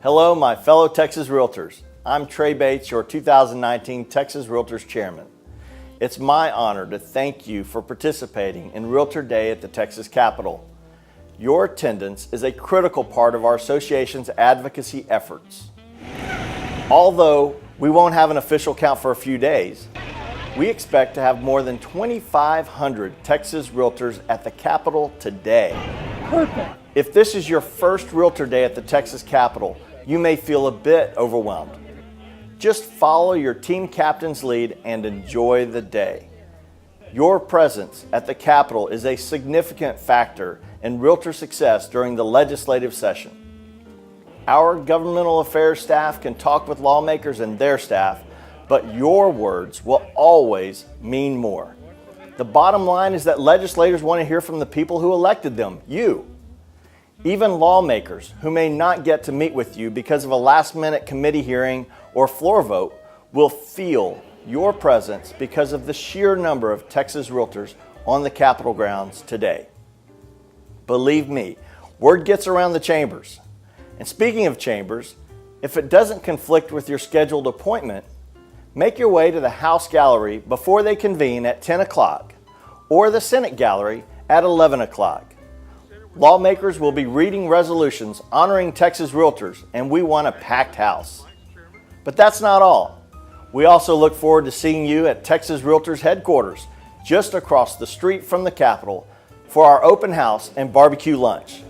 Hello, my fellow Texas Realtors. I'm Trey Bates, your 2019 Texas Realtors Chairman. It's my honor to thank you for participating in Realtor Day at the Texas Capitol. Your attendance is a critical part of our association's advocacy efforts. Although we won't have an official count for a few days, we expect to have more than 2,500 Texas Realtors at the Capitol today. Perfect. If this is your first Realtor Day at the Texas Capitol, you may feel a bit overwhelmed. Just follow your team captain's lead and enjoy the day. Your presence at the Capitol is a significant factor in Realtor success during the legislative session. Our governmental affairs staff can talk with lawmakers and their staff, but your words will always mean more. The bottom line is that legislators want to hear from the people who elected them, you. Even lawmakers who may not get to meet with you because of a last-minute committee hearing or floor vote will feel your presence because of the sheer number of Texas Realtors on the Capitol grounds today. Believe me, word gets around the chambers. And speaking of chambers, if it doesn't conflict with your scheduled appointment, make your way to the House Gallery before they convene at 10 o'clock or the Senate Gallery at 11 o'clock. Lawmakers will be reading resolutions honoring Texas Realtors, and we want a packed house. But that's not all. We also look forward to seeing you at Texas Realtors headquarters, just across the street from the Capitol, for our open house and barbecue lunch.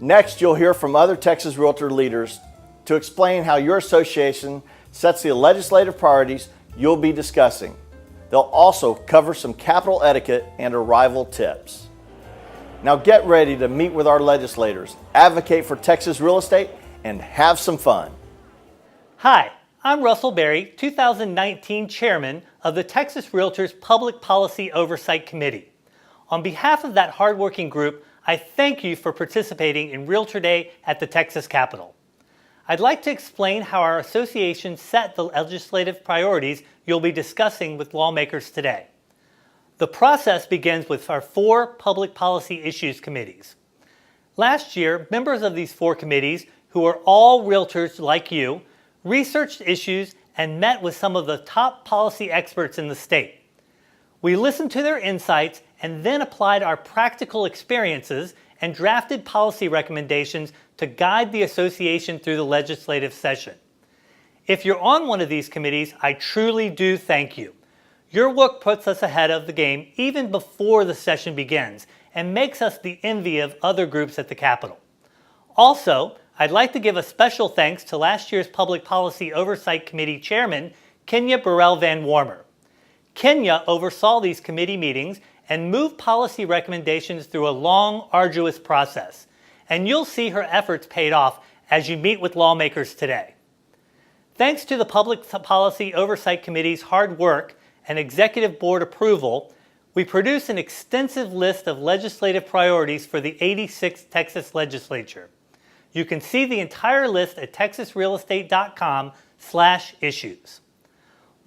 Next, you'll hear from other Texas Realtor leaders to explain how your association sets the legislative priorities you'll be discussing. They'll also cover some Capitol etiquette and arrival tips. Now get ready to meet with our legislators, advocate for Texas real estate, and have some fun. Hi, I'm Russell Berry, 2019 Chairman of the Texas Realtors Public Policy Oversight Committee. On behalf of that hardworking group, I thank you for participating in Realtor Day at the Texas Capitol. I'd like to explain how our association set the legislative priorities you'll be discussing with lawmakers today. The process begins with our 4 Public Policy Issues Committees. Last year, members of these 4 committees, who are all realtors like you, researched issues and met with some of the top policy experts in the state. We listened to their insights and then applied our practical experiences and drafted policy recommendations to guide the association through the legislative session. If you're on one of these committees, I truly do thank you. Your work puts us ahead of the game even before the session begins and makes us the envy of other groups at the Capitol. Also, I'd like to give a special thanks to last year's Public Policy Oversight Committee Chairman, Kenya Burrell Van Warmer. Kenya oversaw these committee meetings and moved policy recommendations through a long, arduous process. And you'll see her efforts paid off as you meet with lawmakers today. Thanks to the Public Policy Oversight Committee's hard work and Executive Board approval, we produce an extensive list of legislative priorities for the 86th Texas Legislature. You can see the entire list at texasrealestate.com/issues.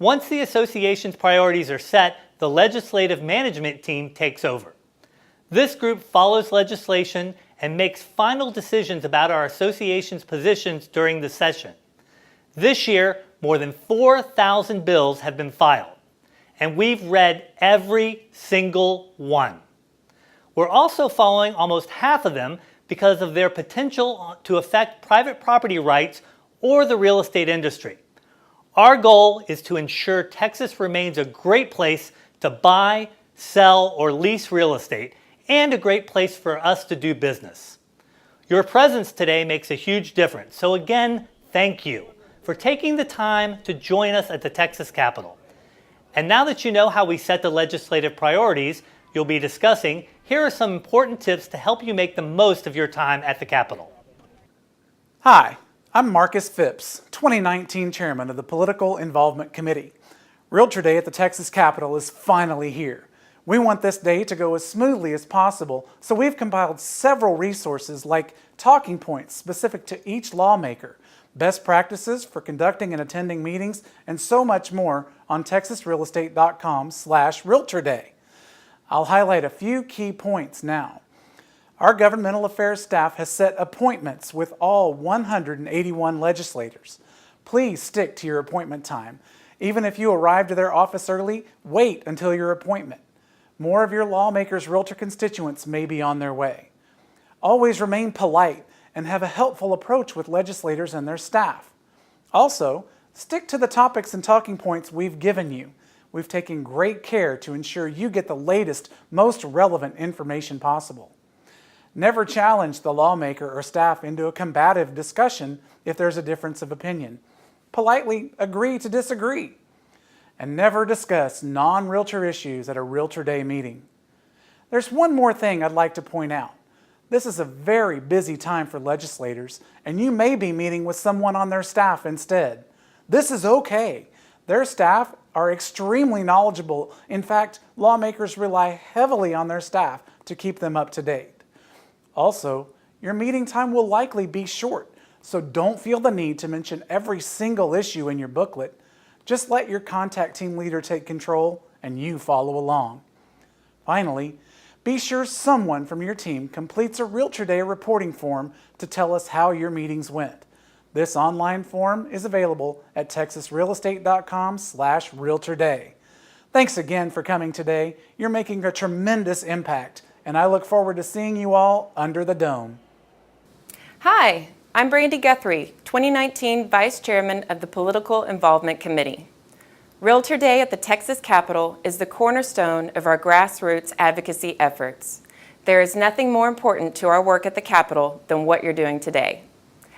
Once the association's priorities are set, the legislative management team takes over. This group follows legislation and makes final decisions about our association's positions during the session. This year, more than 4,000 bills have been filed, and we've read every single one. We're also following almost half of them because of their potential to affect private property rights or the real estate industry. Our goal is to ensure Texas remains a great place to buy, sell, or lease real estate, and a great place for us to do business. Your presence today makes a huge difference, so again, thank you for taking the time to join us at the Texas Capitol. And now that you know how we set the legislative priorities you'll be discussing, here are some important tips to help you make the most of your time at the Capitol. Hi, I'm Marcus Phipps, 2019 Chairman of the Political Involvement Committee. Realtor Day at the Texas Capitol is finally here. We want this day to go as smoothly as possible, so we've compiled several resources like talking points specific to each lawmaker, best practices for conducting and attending meetings, and so much more on texasrealestate.com/realtorday. I'll highlight a few key points now. Our governmental affairs staff has set appointments with all 181 legislators. Please stick to your appointment time. Even if you arrive to their office early, wait until your appointment. More of your lawmakers' realtor constituents may be on their way. Always remain polite and have a helpful approach with legislators and their staff. Also, stick to the topics and talking points we've given you. We've taken great care to ensure you get the latest, most relevant information possible. Never challenge the lawmaker or staff into a combative discussion if there's a difference of opinion. Politely agree to disagree. And never discuss non-realtor issues at a Realtor Day meeting. There's one more thing I'd like to point out. This is a very busy time for legislators, and you may be meeting with someone on their staff instead. This is okay. Their staff are extremely knowledgeable. In fact, lawmakers rely heavily on their staff to keep them up to date. Also, your meeting time will likely be short, so don't feel the need to mention every single issue in your booklet. Just let your contact team leader take control and you follow along. Finally, be sure someone from your team completes a Realtor Day reporting form to tell us how your meetings went. This online form is available at texasrealestate.com/realtorday. Thanks again for coming today. You're making a tremendous impact, and I look forward to seeing you all under the dome. Hi, I'm Brandy Guthrie, 2019 Vice Chairman of the Political Involvement Committee. Realtor Day at the Texas Capitol is the cornerstone of our grassroots advocacy efforts. There is nothing more important to our work at the Capitol than what you're doing today.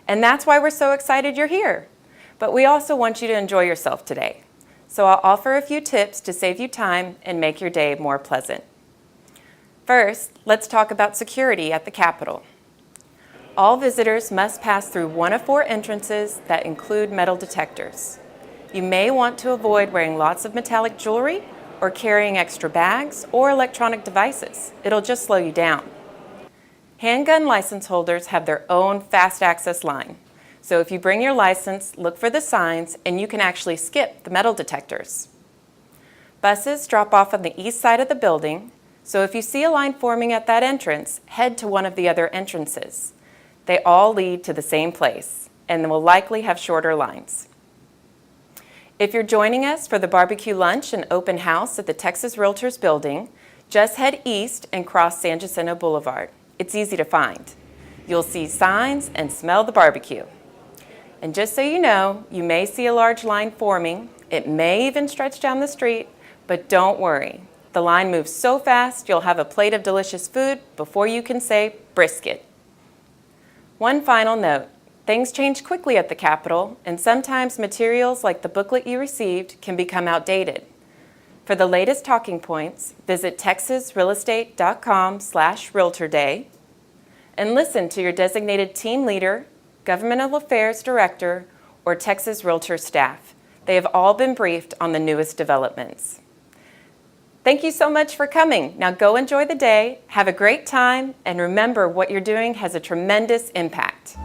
And that's why we're so excited you're here. But we also want you to enjoy yourself today. So I'll offer a few tips to save you time and make your day more pleasant. First, let's talk about security at the Capitol. All visitors must pass through one of 4 entrances that include metal detectors. You may want to avoid wearing lots of metallic jewelry or carrying extra bags or electronic devices. It'll just slow you down. Handgun license holders have their own fast access line. So if you bring your license, look for the signs and you can actually skip the metal detectors. Buses drop off on the east side of the building, so if you see a line forming at that entrance, head to one of the other entrances. They all lead to the same place and will likely have shorter lines. If you're joining us for the barbecue lunch and open house at the Texas Realtors building, just head east and cross San Jacinto Boulevard. It's easy to find. You'll see signs and smell the barbecue. And just so you know, you may see a large line forming. It may even stretch down the street, but don't worry. The line moves so fast, you'll have a plate of delicious food before you can say brisket. One final note, things change quickly at the Capitol, and sometimes materials like the booklet you received can become outdated. For the latest talking points, visit texasrealestate.com/realtorday and listen to your designated team leader, governmental affairs director, or Texas Realtor staff. They have all been briefed on the newest developments. Thank you so much for coming. Now go enjoy the day, have a great time, and remember what you're doing has a tremendous impact.